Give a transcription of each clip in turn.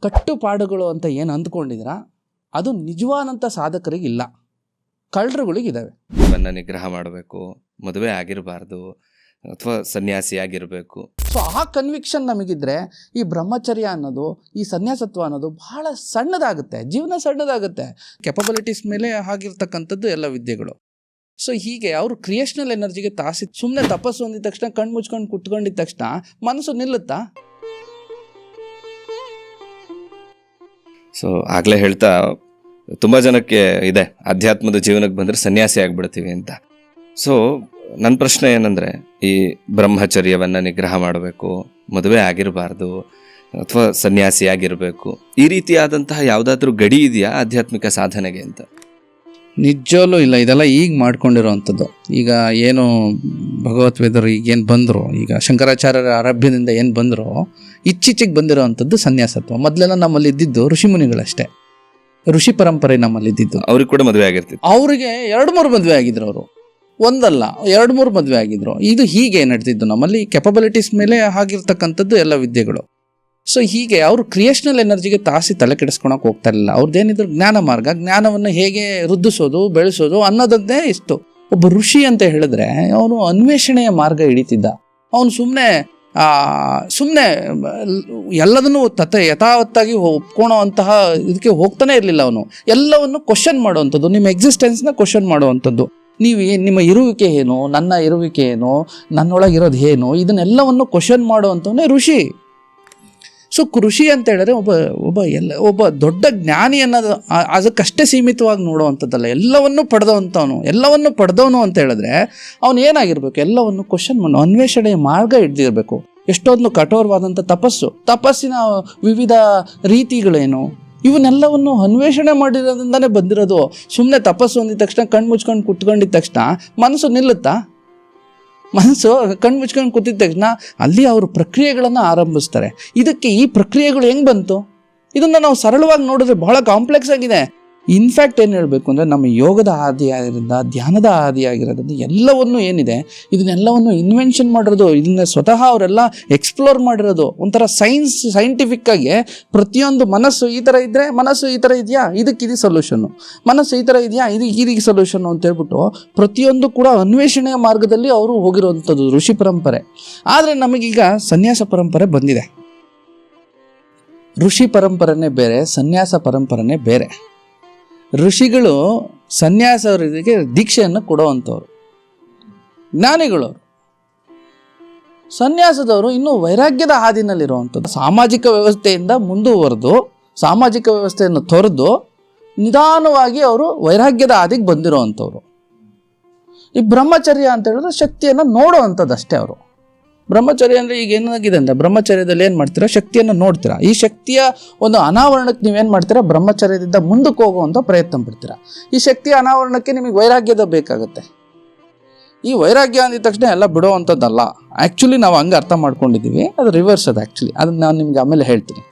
ಕಟ್ಟುಪಾಡುಗಳು ಅಂತ ಏನು ಅಂದ್ಕೊಂಡಿದ್ದೀರಾ ಅದು ನಿಜವಾದಂಥ ಸಾಧಕರಿಗಿಲ್ಲ, ಕಳ್ಳರುಗಳಿಗಿದ್ದಾವೆ. ಇವನ್ನ ನಿಗ್ರಹ ಮಾಡಬೇಕು, ಮದುವೆ ಆಗಿರಬಾರ್ದು ಅಥವಾ ಸನ್ಯಾಸಿ ಆಗಿರಬೇಕು. ಸೊ ಆ ಕನ್ವಿಕ್ಷನ್ ನಮಗಿದ್ರೆ ಈ ಬ್ರಹ್ಮಚರ್ಯ ಅನ್ನೋದು, ಈ ಸನ್ಯಾಸತ್ವ ಅನ್ನೋದು ಬಹಳ ಸಣ್ಣದಾಗುತ್ತೆ, ಜೀವನ ಸಣ್ಣದಾಗುತ್ತೆ. ಕೆಪಬಿಲಿಟೀಸ್ ಮೇಲೆ ಆಗಿರ್ತಕ್ಕಂಥದ್ದು ಎಲ್ಲ ವಿದ್ಯೆಗಳು. ಸೊ ಹೀಗೆ ಅವರು ಕ್ರಿಯೇಷನಲ್ ಎನರ್ಜಿಗೆ ಸುಮ್ಮನೆ ತಪಸ್ಸು ಅಂದಿದ ತಕ್ಷಣ ಕಣ್ಣು ಮುಚ್ಕೊಂಡು ಕುತ್ಕೊಂಡಿದ್ದ ತಕ್ಷಣ ಮನಸ್ಸು ನಿಲ್ಲುತ್ತಾ? ಸೊ ಆಗಲೇ ಹೇಳ್ತಾ ತುಂಬ ಜನಕ್ಕೆ ಇದೆ ಅಧ್ಯಾತ್ಮದ ಜೀವನಕ್ಕೆ ಬಂದರೆ ಸನ್ಯಾಸಿ ಆಗಿಬಿಡ್ತೀವಿ ಅಂತ. ಸೊ ನನ್ನ ಪ್ರಶ್ನೆ ಏನಂದರೆ, ಈ ಬ್ರಹ್ಮಚರ್ಯವನ್ನು ನಿಗ್ರಹ ಮಾಡಬೇಕು, ಮದುವೆ ಆಗಿರಬಾರ್ದು ಅಥವಾ ಸನ್ಯಾಸಿ ಆಗಿರಬೇಕು, ಈ ರೀತಿಯಾದಂತಹ ಯಾವುದಾದ್ರೂ ಗಡಿ ಇದೆಯಾ ಆಧ್ಯಾತ್ಮಿಕ ಸಾಧನೆಗೆ ಅಂತ? ನಿಜವಲ್ಲೂ ಇಲ್ಲ. ಇದೆಲ್ಲ ಈಗ ಮಾಡ್ಕೊಂಡಿರೋವಂಥದ್ದು. ಈಗ ಏನು ಭಗವದ್ವೇದರು ಈಗೇನು ಬಂದರು, ಈಗ ಶಂಕರಾಚಾರ್ಯರ ಆರಭ್ಯದಿಂದ ಏನು ಬಂದರೋ ಇಚ್ಚಿಚ್ಚಿಗೆ ಬಂದಿರೋವಂಥದ್ದು ಸನ್ಯಾಸತ್ವ. ಮೊದಲೆಲ್ಲ ನಮ್ಮಲ್ಲಿ ಇದ್ದಿದ್ದು ಋಷಿಮುನಿಗಳಷ್ಟೇ, ಋಷಿ ಪರಂಪರೆ ನಮ್ಮಲ್ಲಿ ಇದ್ದಿದ್ದು. ಅವ್ರಿಗೆ ಕೂಡ ಮದುವೆ ಆಗಿರ್ತಿತ್ತು. ಅವರಿಗೆ 2-3 ಮದುವೆ ಆಗಿದ್ರು, ಅವರು ಒಂದಲ್ಲ 2-3 ಮದುವೆ ಆಗಿದ್ರು. ಇದು ಹೀಗೆ ನಡೆದಿದ್ದು ನಮ್ಮಲ್ಲಿ. ಕೆಪಬಿಲಿಟೀಸ್ ಮೇಲೆ ಆಗಿರ್ತಕ್ಕಂಥದ್ದು ಎಲ್ಲ ವಿದ್ಯೆಗಳು. ಸೊ ಹೀಗೆ ಅವರು ಕ್ರಿಯೇಷನಲ್ ಎನರ್ಜಿಗೆ ತಲೆ ಕೆಡಿಸ್ಕೊಳಕ್ಕೆ ಹೋಗ್ತಾ ಇರಲಿಲ್ಲ. ಅವ್ರದ್ದೇನಿದ್ರು ಜ್ಞಾನ ಮಾರ್ಗ, ಜ್ಞಾನವನ್ನು ಹೇಗೆ ವೃದ್ಧಿಸೋದು, ಬೆಳೆಸೋದು ಅನ್ನೋದನ್ನೇ ಇಷ್ಟು. ಒಬ್ಬ ಋಷಿ ಅಂತ ಹೇಳಿದ್ರೆ ಅವನು ಅನ್ವೇಷಣೆಯ ಮಾರ್ಗ ಹಿಡಿತಿದ್ದ. ಅವನು ಸುಮ್ಮನೆ ಎಲ್ಲದನ್ನು ಯಥಾವತ್ತಾಗಿ ಒಪ್ಕೊಳೋ ಅಂತಹ ಇದಕ್ಕೆ ಹೋಗ್ತಾನೆ ಇರಲಿಲ್ಲ. ಅವನು ಎಲ್ಲವನ್ನು ಕ್ವಶನ್ ಮಾಡುವಂಥದ್ದು, ನಿಮ್ಮ ಎಕ್ಸಿಸ್ಟೆನ್ಸ್ನ ಕ್ವಶನ್ ಮಾಡುವಂಥದ್ದು. ನಿಮ್ಮ ಇರುವಿಕೆ ಏನು, ನನ್ನ ಇರುವಿಕೆ ಏನು, ನನ್ನೊಳಗಿರೋದು ಏನು, ಇದನ್ನೆಲ್ಲವನ್ನು ಕ್ವಶನ್ ಮಾಡುವಂಥವನ್ನೇ ಋಷಿ. ಸೊ ಕೃಷಿ ಅಂತ ಹೇಳಿದ್ರೆ ಒಬ್ಬ ದೊಡ್ಡ ಜ್ಞಾನಿ ಅನ್ನೋದು ಅದಕ್ಕಷ್ಟೇ ಸೀಮಿತವಾಗಿ ನೋಡುವಂಥದ್ದಲ್ಲ. ಎಲ್ಲವನ್ನು ಪಡೆದವನು ಅಂತ ಹೇಳಿದ್ರೆ ಅವನು ಏನಾಗಿರ್ಬೇಕು, ಎಲ್ಲವನ್ನು ಕ್ವಶನ್ ಮಾಡೋ ಅನ್ವೇಷಣೆಯ ಮಾರ್ಗ ಹಿಡ್ದಿರಬೇಕು. ಎಷ್ಟೊಂದು ಕಠೋರವಾದಂಥ ತಪಸ್ಸಿನ ವಿವಿಧ ರೀತಿಗಳೇನು, ಇವನ್ನೆಲ್ಲವನ್ನು ಅನ್ವೇಷಣೆ ಮಾಡಿರೋದ್ರಿಂದನೇ ಬಂದಿರೋದು. ಸುಮ್ಮನೆ ತಪಸ್ಸು ಅಂದಿದ ತಕ್ಷಣ ಕಣ್ಣು ಮುಚ್ಕೊಂಡು ಕುತ್ಕೊಂಡಿದ್ದ ತಕ್ಷಣ ಮನಸ್ಸು ನಿಲ್ಲುತ್ತಾ? ಮನಸ್ಸು ಕಣ್ಣು ಮುಚ್ಕೊಂಡು ಕೂತಿದ್ದ ತಕ್ಷಣ ಅಲ್ಲಿ ಅವರು ಪ್ರಕ್ರಿಯೆಗಳನ್ನು ಆರಂಭಿಸ್ತಾರೆ. ಇದಕ್ಕೆ ಈ ಪ್ರಕ್ರಿಯೆಗಳು ಹೆಂಗೆ ಬಂತು? ಇದನ್ನು ನಾವು ಸರಳವಾಗಿ ನೋಡಿದ್ರೆ ಬಹಳ ಕಾಂಪ್ಲೆಕ್ಸ್ ಆಗಿದೆ. ಇನ್ಫ್ಯಾಕ್ಟ್ ಏನು ಹೇಳಬೇಕು ಅಂದರೆ, ನಮ್ಮ ಯೋಗದ ಆದಿಯಾಗಿರೋದ್ರಿಂದ, ಧ್ಯಾನದ ಆದಿಯಾಗಿರೋದ್ರಿಂದ ಎಲ್ಲವನ್ನು ಏನಿದೆ ಇದನ್ನೆಲ್ಲವನ್ನು ಇನ್ವೆನ್ಷನ್ ಮಾಡಿರೋದು, ಇದನ್ನ ಸ್ವತಃ ಅವರೆಲ್ಲ ಎಕ್ಸ್ಪ್ಲೋರ್ ಮಾಡಿರೋದು. ಒಂಥರ ಸೈಂಟಿಫಿಕ್ಕಾಗಿ ಪ್ರತಿಯೊಂದು ಮನಸ್ಸು ಈ ಥರ ಇದ್ದರೆ, ಮನಸ್ಸು ಈ ಥರ ಇದೆಯಾ, ಇದಕ್ಕಿದು ಸೊಲ್ಯೂಷನ್ನು, ಮನಸ್ಸು ಈ ಥರ ಇದೆಯಾ, ಇದಕ್ಕೆ ಸೊಲ್ಯೂಷನ್ನು ಅಂತ ಹೇಳ್ಬಿಟ್ಟು ಪ್ರತಿಯೊಂದು ಕೂಡ ಅನ್ವೇಷಣೆಯ ಮಾರ್ಗದಲ್ಲಿ ಅವರು ಹೋಗಿರುವಂಥದ್ದು ಋಷಿ ಪರಂಪರೆ. ಆದರೆ ನಮಗೀಗ ಸನ್ಯಾಸ ಪರಂಪರೆ ಬಂದಿದೆ. ಋಷಿ ಪರಂಪರೆನೇ ಬೇರೆ, ಸನ್ಯಾಸ ಪರಂಪರೆನೇ ಬೇರೆ. ಋಷಿಗಳು ಸನ್ಯಾಸವರಿಗೆ ದೀಕ್ಷೆಯನ್ನು ಕೊಡುವಂಥವ್ರು, ಜ್ಞಾನಿಗಳು. ಸನ್ಯಾಸದವರು ಇನ್ನೂ ವೈರಾಗ್ಯದ ಹಾದಿನಲ್ಲಿರುವಂಥದ್ದು. ಸಾಮಾಜಿಕ ವ್ಯವಸ್ಥೆಯಿಂದ ಮುಂದುವರೆದು, ಸಾಮಾಜಿಕ ವ್ಯವಸ್ಥೆಯನ್ನು ತೊರೆದು ನಿಧಾನವಾಗಿ ಅವರು ವೈರಾಗ್ಯದ ಹಾದಿಗೆ ಬಂದಿರೋವಂಥವ್ರು. ಈ ಬ್ರಹ್ಮಚರ್ಯ ಅಂತ ಹೇಳಿದ್ರೆ ಶಕ್ತಿಯನ್ನು ನೋಡುವಂಥದ್ದು ಅಷ್ಟೇ. ಅವರು ಬ್ರಹ್ಮಚರ್ಯ ಅಂದರೆ ಈಗ ಏನಾಗಿದೆ ಅಂದರೆ, ಬ್ರಹ್ಮಚರ್ಯದಲ್ಲಿ ಏನು ಮಾಡ್ತೀರಾ, ಶಕ್ತಿಯನ್ನು ನೋಡ್ತೀರಾ. ಈ ಶಕ್ತಿಯ ಒಂದು ಅನಾವರಣಕ್ಕೆ ನೀವೇನು ಮಾಡ್ತೀರಾ, ಬ್ರಹ್ಮಚರ್ಯದಿಂದ ಮುಂದಕ್ಕೆ ಹೋಗುವಂಥ ಪ್ರಯತ್ನ ಪಡ್ತೀರಾ. ಈ ಶಕ್ತಿಯ ಅನಾವರಣಕ್ಕೆ ನಿಮಗೆ ವೈರಾಗ್ಯದ ಬೇಕಾಗುತ್ತೆ. ಈ ವೈರಾಗ್ಯ ಅಂದಿದ ತಕ್ಷಣ ಎಲ್ಲ ಬಿಡುವಂಥದ್ದಲ್ಲ. ಆ್ಯಕ್ಚುಲಿ ನಾವು ಹಂಗೆ ಅರ್ಥ ಮಾಡ್ಕೊಂಡಿದ್ದೀವಿ, ಅದು ರಿವರ್ಸ್. ಅದು ಆ್ಯಕ್ಚುಲಿ ಅದನ್ನು ನಾನು ನಿಮ್ಗೆ ಆಮೇಲೆ ಹೇಳ್ತೀನಿ.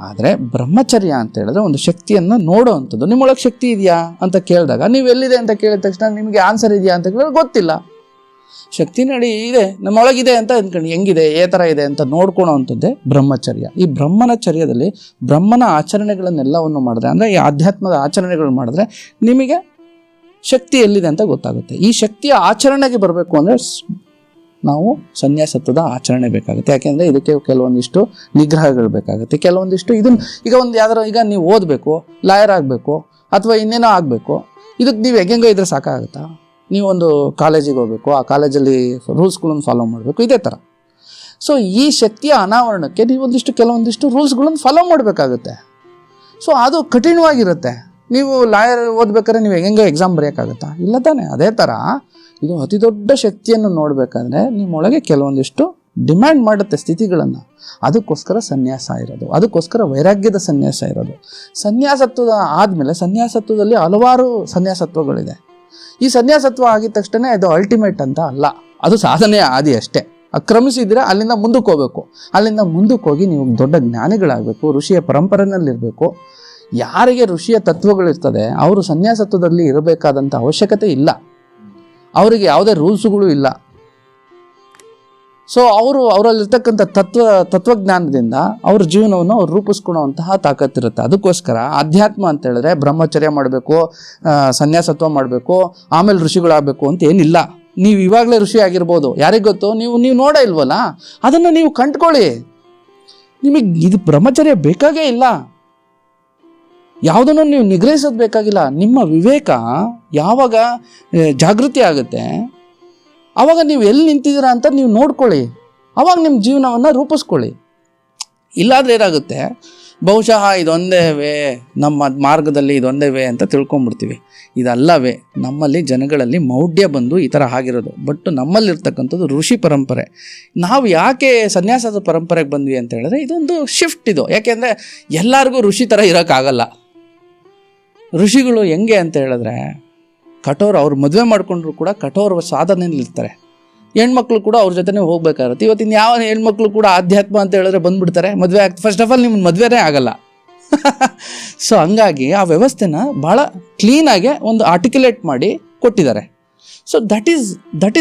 ಆದರೆ ಬ್ರಹ್ಮಚರ್ಯ ಅಂತ ಹೇಳಿದ್ರೆ ಒಂದು ಶಕ್ತಿಯನ್ನು ನೋಡೋವಂಥದ್ದು. ನಿಮ್ಮೊಳಗೆ ಶಕ್ತಿ ಇದೆಯಾ ಅಂತ ಕೇಳಿದಾಗ, ನೀವು ಎಲ್ಲಿದೆ ಅಂತ ಕೇಳಿದ ತಕ್ಷಣ ನಿಮಗೆ ಆನ್ಸರ್ ಇದೆಯಾ ಅಂತ ಕೇಳಿದ್ರೆ ಗೊತ್ತಿಲ್ಲ. ಶಕ್ತಿ ನಡಿ ಇದೆ, ನಮ್ಮೊಳಗಿದೆ ಅಂತ ಅಂದ್ಕೊಂಡು ಹೆಂಗಿದೆ, ಥರ ಇದೆ ಅಂತ ನೋಡ್ಕೊಳೋ ಅಂಥದ್ದೇ ಬ್ರಹ್ಮಚರ್ಯ. ಈ ಬ್ರಹ್ಮಚರ್ಯದಲ್ಲಿ ಬ್ರಹ್ಮನ ಆಚರಣೆಗಳನ್ನೆಲ್ಲವನ್ನು ಮಾಡಿದ್ರೆ, ಅಂದರೆ ಈ ಆಧ್ಯಾತ್ಮದ ಆಚರಣೆಗಳು ಮಾಡಿದ್ರೆ ನಿಮಗೆ ಶಕ್ತಿ ಎಲ್ಲಿದೆ ಅಂತ ಗೊತ್ತಾಗುತ್ತೆ. ಈ ಶಕ್ತಿಯ ಆಚರಣೆಗೆ ಬರಬೇಕು ಅಂದರೆ ನಾವು ಸನ್ಯಾಸತ್ವದ ಆಚರಣೆ ಬೇಕಾಗುತ್ತೆ. ಯಾಕೆಂದರೆ ಇದಕ್ಕೆ ಕೆಲವೊಂದಿಷ್ಟು ನಿಗ್ರಹಗಳು ಬೇಕಾಗುತ್ತೆ. ಕೆಲವೊಂದಿಷ್ಟು ಈಗ ನೀವು ಓದಬೇಕು, ಲಾಯರ್ ಆಗಬೇಕು ಅಥವಾ ಇನ್ನೇನೋ ಆಗಬೇಕು, ಇದಕ್ಕೆ ನೀವು ಹೆಂಗೋ ಇದ್ರೆ ಸಾಕಾಗುತ್ತಾ? ನೀವೊಂದು ಕಾಲೇಜಿಗೆ ಹೋಗಬೇಕು, ಆ ಕಾಲೇಜಲ್ಲಿ ರೂಲ್ಸ್ಗಳನ್ನು ಫಾಲೋ ಮಾಡಬೇಕು, ಇದೇ ಥರ. ಸೊ ಈ ಶಕ್ತಿಯ ಅನಾವರಣಕ್ಕೆ ಕೆಲವೊಂದಿಷ್ಟು ರೂಲ್ಸ್ಗಳನ್ನು ಫಾಲೋ ಮಾಡಬೇಕಾಗುತ್ತೆ. ಸೊ ಅದು ಕಠಿಣವಾಗಿರುತ್ತೆ. ನೀವು ಲಾಯರ್ ಓದ್ಬೇಕಾದ್ರೆ ನೀವು ಹೆಂಗೋ ಎಕ್ಸಾಮ್ ಬರೆಯೋಕ್ಕಾಗುತ್ತಾ? ಇಲ್ಲ ತಾನೆ. ಅದೇ ಥರ ಇದು ಅತಿ ದೊಡ್ಡ ಶಕ್ತಿಯನ್ನು ನೋಡಬೇಕಾದ್ರೆ ನಿಮ್ಮೊಳಗೆ ಕೆಲವೊಂದಿಷ್ಟು ಡಿಮ್ಯಾಂಡ್ ಮಾಡುತ್ತೆ ಸ್ಥಿತಿಗಳನ್ನು. ಅದಕ್ಕೋಸ್ಕರ ಸನ್ಯಾಸ ಇರೋದು, ಅದಕ್ಕೋಸ್ಕರ ವೈರಾಗ್ಯದ ಸನ್ಯಾಸ ಇರೋದು. ಸನ್ಯಾಸತ್ವದ ಆದಮೇಲೆ ಸನ್ಯಾಸತ್ವದಲ್ಲಿ ಹಲವಾರು ಸನ್ಯಾಸತ್ವಗಳಿದೆ. ಈ ಸನ್ಯಾಸತ್ವ ಆಗಿದ ತಕ್ಷಣ ಇದು ಅಲ್ಟಿಮೇಟ್ ಅಂತ ಅಲ್ಲ, ಅದು ಸಾಧನೆಯ ಆದಿ ಅಷ್ಟೇ. ಕ್ರಮಿಸಿದ್ರೆ ಅಲ್ಲಿಂದ ಮುಂದಕ್ಕೆ ಹೋಗಬೇಕು. ಅಲ್ಲಿಂದ ಮುಂದಕ್ಕೆ ಹೋಗಿ ನೀವು ದೊಡ್ಡ ಜ್ಞಾನಿಗಳಾಗಬೇಕು, ಋಷಿಯ ಪರಂಪರೆಯಲ್ಲಿರಬೇಕು. ಯಾರಿಗೆ ಋಷಿಯ ತತ್ವಗಳಿರ್ತದೆ ಅವರು ಸನ್ಯಾಸತ್ವದಲ್ಲಿ ಇರಬೇಕಾದಂಥ ಅವಶ್ಯಕತೆ ಇಲ್ಲ. ಅವರಿಗೆ ಯಾವುದೇ ರೂಲ್ಸುಗಳು ಇಲ್ಲ. ಸೊ ಅವರಲ್ಲಿರ್ತಕ್ಕಂಥ ತತ್ವಜ್ಞಾನದಿಂದ ಅವ್ರ ಜೀವನವನ್ನು ಅವ್ರು ರೂಪಿಸ್ಕೊಳ್ಳುವಂತಹ ತಾಕತ್ತಿರುತ್ತೆ. ಅದಕ್ಕೋಸ್ಕರ ಅಧ್ಯಾತ್ಮ ಅಂತ ಹೇಳಿದ್ರೆ ಬ್ರಹ್ಮಚರ್ಯ ಮಾಡಬೇಕು, ಸನ್ಯಾಸತ್ವ ಮಾಡಬೇಕು, ಆಮೇಲೆ ಋಷಿಗಳಾಗಬೇಕು ಅಂತ ಏನಿಲ್ಲ. ನೀವು ಇವಾಗಲೇ ಋಷಿ ಆಗಿರ್ಬೋದು, ಯಾರಿಗೆ ಗೊತ್ತು, ನೀವು ನೋಡೇ ಇಲ್ವಲ್ಲ, ಅದನ್ನು ನೀವು ಕಂಡ್ಕೊಳ್ಳಿ. ನಿಮಗೆ ಇದು ಬ್ರಹ್ಮಚರ್ಯ ಬೇಕಾಗೇ ಇಲ್ಲ, ಯಾವುದನ್ನು ನೀವು ನಿಗ್ರಹಿಸೋದು ಬೇಕಾಗಿಲ್ಲ. ನಿಮ್ಮ ವಿವೇಕ ಯಾವಾಗ ಜಾಗೃತಿ ಆಗುತ್ತೆ ಆವಾಗ ನೀವು ಎಲ್ಲಿ ನಿಂತಿದ್ದೀರಾ ಅಂತ ನೀವು ನೋಡ್ಕೊಳ್ಳಿ, ಆವಾಗ ನಿಮ್ಮ ಜೀವನವನ್ನು ರೂಪಿಸ್ಕೊಳ್ಳಿ. ಇಲ್ಲಾದರೆ ಏನಾಗುತ್ತೆ, ಬಹುಶಃ ಇದೊಂದೇ ವೇ, ನಮ್ಮ ಮಾರ್ಗದಲ್ಲಿ ಇದೊಂದೇ ವೇ ಅಂತ ತಿಳ್ಕೊಂಬಿಡ್ತೀವಿ. ಇದಲ್ಲವೇ ನಮ್ಮಲ್ಲಿ ಜನಗಳಲ್ಲಿ ಮೌಢ್ಯ ಬಂದು ಈ ಥರ ಆಗಿರೋದು. ಬಟ್ ನಮ್ಮಲ್ಲಿರ್ತಕ್ಕಂಥದ್ದು ಋಷಿ ಪರಂಪರೆ. ನಾವು ಯಾಕೆ ಸನ್ಯಾಸದ ಪರಂಪರೆಗೆ ಬಂದ್ವಿ ಅಂತ ಹೇಳಿದ್ರೆ ಇದೊಂದು ಶಿಫ್ಟ್ ಇದು. ಯಾಕೆಂದರೆ ಎಲ್ಲರಿಗೂ ಋಷಿ ಥರ ಇರೋಕ್ಕಾಗಲ್ಲ. ಋಷಿಗಳು ಹೆಂಗೆ ಅಂತ ಹೇಳಿದ್ರೆ ಕಠೋರ, ಅವ್ರು ಮದುವೆ ಮಾಡಿಕೊಂಡ್ರು ಕೂಡ ಕಠೋರ ಸಾಧನೆಯಲ್ಲಿರ್ತಾರೆ. ಹೆಣ್ಮಕ್ಳು ಕೂಡ ಅವ್ರ ಜೊತೆನೇ ಹೋಗ್ಬೇಕಾಗುತ್ತೆ. ಇವತ್ತಿನ ಯಾವ ಹೆಣ್ಮಕ್ಳು ಕೂಡ ಆಧ್ಯಾತ್ಮ ಅಂತ ಹೇಳಿದ್ರೆ ಬಂದುಬಿಡ್ತಾರೆ, ಮದುವೆ ಆಗ್ತದೆ. ಫಸ್ಟ್ ಆಫ್ ಆಲ್ ನಿಮ್ಮ ಮದುವೆನೇ ಆಗಲ್ಲ. ಸೊ ಹಂಗಾಗಿ ಆ ವ್ಯವಸ್ಥೆನ ಭಾಳ ಕ್ಲೀನಾಗೆ ಒಂದು ಆರ್ಟಿಕ್ಯುಲೇಟ್ ಮಾಡಿ ಕೊಟ್ಟಿದ್ದಾರೆ. So that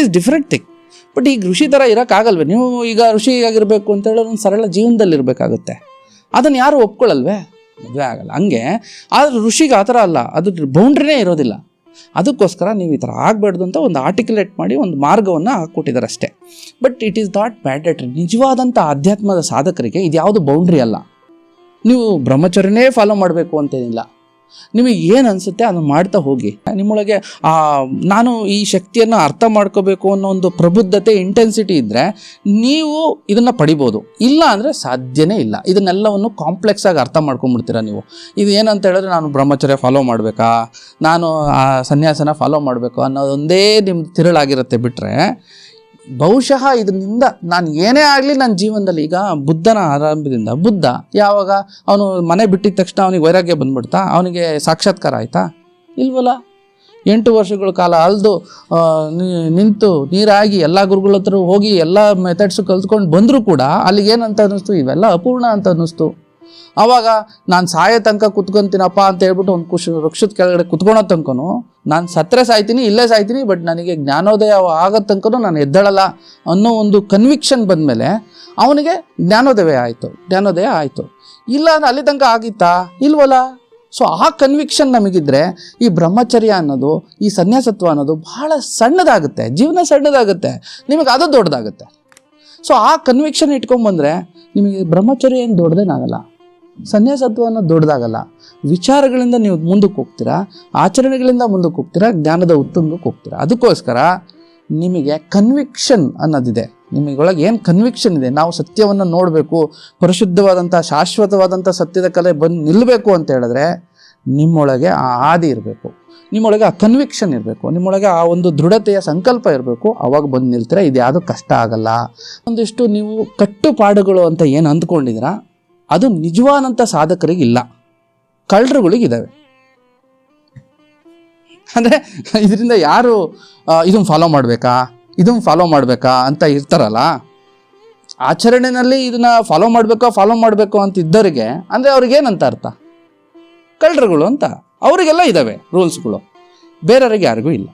is different thing. But ಈಗ ಋಷಿ ಥರ ಇರೋಕ್ಕಾಗಲ್ವೇ? ನೀವು ಈಗ ಋಷಿ ಆಗಿರಬೇಕು ಅಂತ ಹೇಳಿದ್ರೆ ಒಂದು ಸರಳ ಜೀವನದಲ್ಲಿರಬೇಕಾಗುತ್ತೆ. ಅದನ್ನು ಯಾರು ಒಪ್ಕೊಳ್ಳಲ್ವೇ? ಮದುವೆ ಆಗಲ್ಲ. ಹಂಗೆ ಆದರೆ ಋಷಿಗೆ ಆ ಥರ ಅಲ್ಲ, ಅದು ಬೌಂಡ್ರಿನೇ ಇರೋದಿಲ್ಲ. ಅದಕ್ಕೋಸ್ಕರ ನೀವು ಈ ಥರ ಆಗಬಾರ್ದು ಅಂತ ಒಂದು ಆರ್ಟಿಕ್ಯುಲೇಟ್ ಮಾಡಿ ಒಂದು ಮಾರ್ಗವನ್ನು ಹಾಕ್ಕೊಟ್ಟಿದ್ದಾರೆ ಅಷ್ಟೇ. But it is not mandatory. ನಿಜವಾದಂಥ ಆಧ್ಯಾತ್ಮದ ಸಾಧಕರಿಗೆ ಇದು ಯಾವುದು ಬೌಂಡ್ರಿ ಅಲ್ಲ. ನೀವು ಬ್ರಹ್ಮಚರ್ಯನೇ ಫಾಲೋ ಮಾಡಬೇಕು ಅಂತೇನಿಲ್ಲ. ನಿಮಗೆ ಏನು ಅನಿಸುತ್ತೆ ಅದನ್ನು ಮಾಡ್ತಾ ಹೋಗಿ. ನಿಮ್ಮೊಳಗೆ ನಾನು ಈ ಶಕ್ತಿಯನ್ನು ಅರ್ಥ ಮಾಡ್ಕೋಬೇಕು ಅನ್ನೋ ಒಂದು ಪ್ರಬುದ್ಧತೆ, ಇಂಟೆನ್ಸಿಟಿ ಇದ್ದರೆ ನೀವು ಇದನ್ನು ಪಡಿಬೋದು. ಇಲ್ಲ ಅಂದರೆ ಸಾಧ್ಯನೇ ಇಲ್ಲ. ಇದನ್ನೆಲ್ಲವನ್ನು ಕಾಂಪ್ಲೆಕ್ಸಾಗಿ ಅರ್ಥ ಮಾಡ್ಕೊಂಬಿಡ್ತೀರ ನೀವು. ಇದು ಏನಂತ ಹೇಳಿದ್ರೆ ನಾನು ಬ್ರಹ್ಮಚರ್ಯ ಫಾಲೋ ಮಾಡಬೇಕಾ, ನಾನು ಸನ್ಯಾಸನ ಫಾಲೋ ಮಾಡಬೇಕು ಅನ್ನೋದೊಂದೇ ನಿಮ್ಮ ತಿರುಳಾಗಿರುತ್ತೆ. ಬಿಟ್ಟರೆ ಬಹುಶಃ ಇದರಿಂದ ನಾನು ಏನೇ ಆಗಲಿ ನನ್ನ ಜೀವನದಲ್ಲಿ, ಈಗ ಬುದ್ಧನ ಆರಂಭದಿಂದ ಬುದ್ಧ ಯಾವಾಗ ಅವನು ಮನೆ ಬಿಟ್ಟಿದ ತಕ್ಷಣ ಅವನಿಗೆ ವೈರಾಗ್ಯ ಬಂದ್ಬಿಡ್ತಾ, ಅವನಿಗೆ ಸಾಕ್ಷಾತ್ಕಾರ ಆಯಿತಾ? ಇಲ್ವಲ್ಲ. 8 ವರ್ಷಗಳ ಕಾಲ ಅಲ್ದು ನಿಂತು ನೀರಾಗಿ ಎಲ್ಲ ಗುರುಗಳ ಹತ್ರ ಹೋಗಿ ಎಲ್ಲ ಮೆಥಡ್ಸು ಕಲ್ತ್ಕೊಂಡು ಬಂದರೂ ಕೂಡ ಅಲ್ಲಿಗೇನಂತ ಅನ್ನಿಸ್ತು, ಇವೆಲ್ಲ ಅಪೂರ್ಣ ಅಂತ ಅನ್ನಿಸ್ತು. ಆವಾಗ ನಾನು ಸಾಯೋ ತನಕ ಕುತ್ಕೊತೀನಪ್ಪ ಅಂತ ಹೇಳ್ಬಿಟ್ಟು ಒಂದು ವೃಕ್ಷದ ಕೆಳಗಡೆ ಕುತ್ಕೊಳೋ ತನಕನೂ ನಾನು ಸತ್ತರೆ ಸಾಯ್ತೀನಿ, ಇಲ್ಲೇ ಸಾಯ್ತೀನಿ, ಬಟ್ ನನಗೆ ಜ್ಞಾನೋದಯ ಆಗೋ ತನಕನೂ ನಾನು ಎದ್ದೇಳಲ್ಲ ಅನ್ನೋ ಒಂದು ಕನ್ವಿಕ್ಷನ್ ಬಂದಮೇಲೆ ಅವನಿಗೆ ಜ್ಞಾನೋದಯ ಆಯಿತು. ಇಲ್ಲ ಅಂದರೆ ಅಲ್ಲಿ ತನಕ ಆಗಿತ್ತಾ? ಇಲ್ವಲ್ಲ. ಸೊ ಆ ಕನ್ವಿಕ್ಷನ್ ನಮಗಿದ್ರೆ ಈ ಬ್ರಹ್ಮಚರ್ಯ ಅನ್ನೋದು, ಈ ಸನ್ಯಾಸತ್ವ ಅನ್ನೋದು ಬಹಳ ಸಣ್ಣದಾಗುತ್ತೆ, ಜೀವನ ಸಣ್ಣದಾಗುತ್ತೆ, ನಿಮಗೆ ಅದು ದೊಡ್ಡದಾಗುತ್ತೆ. ಸೊ ಆ ಕನ್ವಿಕ್ಷನ್ ಇಟ್ಕೊಂಡ್ಬಂದರೆ ನಿಮಗೆ ಬ್ರಹ್ಮಚರ್ಯ ಏನು ದೊಡ್ಡದೇನಾಗಲ್ಲ, ಸನ್ಯಾಸತ್ವ ಅನ್ನೋದು ದೊಡ್ಡದಾಗಲ್ಲ. ವಿಚಾರಗಳಿಂದ ನೀವು ಮುಂದಕ್ಕೆ ಹೋಗ್ತೀರಾ, ಆಚರಣೆಗಳಿಂದ ಮುಂದಕ್ಕೆ ಹೋಗ್ತೀರಾ, ಜ್ಞಾನದ ಉತ್ತುಂಗಕ್ಕೆ ಹೋಗ್ತೀರಾ. ಅದಕ್ಕೋಸ್ಕರ ನಿಮಗೆ ಕನ್ವಿಕ್ಷನ್ ಅನ್ನೋದಿದೆ. ನಿಮಗೊಳಗೆ ಏನು ಕನ್ವಿಕ್ಷನ್ ಇದೆ, ನಾವು ಸತ್ಯವನ್ನು ನೋಡಬೇಕು, ಪರಿಶುದ್ಧವಾದಂಥ ಶಾಶ್ವತವಾದಂಥ ಸತ್ಯದ ಕಲೆ ಬಂದು ನಿಲ್ಲಬೇಕು ಅಂತ ಹೇಳಿದ್ರೆ ನಿಮ್ಮೊಳಗೆ ಆ ಆದಿ ಇರಬೇಕು, ನಿಮ್ಮೊಳಗೆ ಆ ಕನ್ವಿಕ್ಷನ್ ಇರಬೇಕು, ನಿಮ್ಮೊಳಗೆ ಆ ಒಂದು ದೃಢತೆಯ ಸಂಕಲ್ಪ ಇರಬೇಕು. ಅವಾಗ ಬಂದು ನಿಲ್ತೀರ. ಇದು ಯಾವುದೂ ಕಷ್ಟ ಆಗಲ್ಲ. ಒಂದಿಷ್ಟು ನೀವು ಕಟ್ಟುಪಾಡುಗಳು ಅಂತ ಏನು ಅಂದ್ಕೊಂಡಿದ್ದೀರಾ ಅದು ನಿಜವಾದಂಥ ಸಾಧಕರಿಗಿಲ್ಲ, ಕಳ್ಳರುಗಳಿಗಿದ್ದಾವೆ. ಅಂದರೆ ಇದರಿಂದ ಯಾರು ಇದನ್ನು ಫಾಲೋ ಮಾಡಬೇಕಾ ಅಂತ ಇರ್ತಾರಲ್ಲ, ಆಚರಣೆಯಲ್ಲಿ ಇದನ್ನು ಫಾಲೋ ಮಾಡಬೇಕು ಅಂತ ಇದ್ದವರಿಗೆ ಅಂದರೆ ಅವ್ರಿಗೇನಂತ ಅರ್ಥ? ಕಳ್ಳರುಗಳು ಅಂತ. ಅವರಿಗೆಲ್ಲ ಇದ್ದಾವೆ ರೂಲ್ಸ್ಗಳು, ಬೇರೆಯವರಿಗೆ ಯಾರಿಗೂ ಇಲ್ಲ.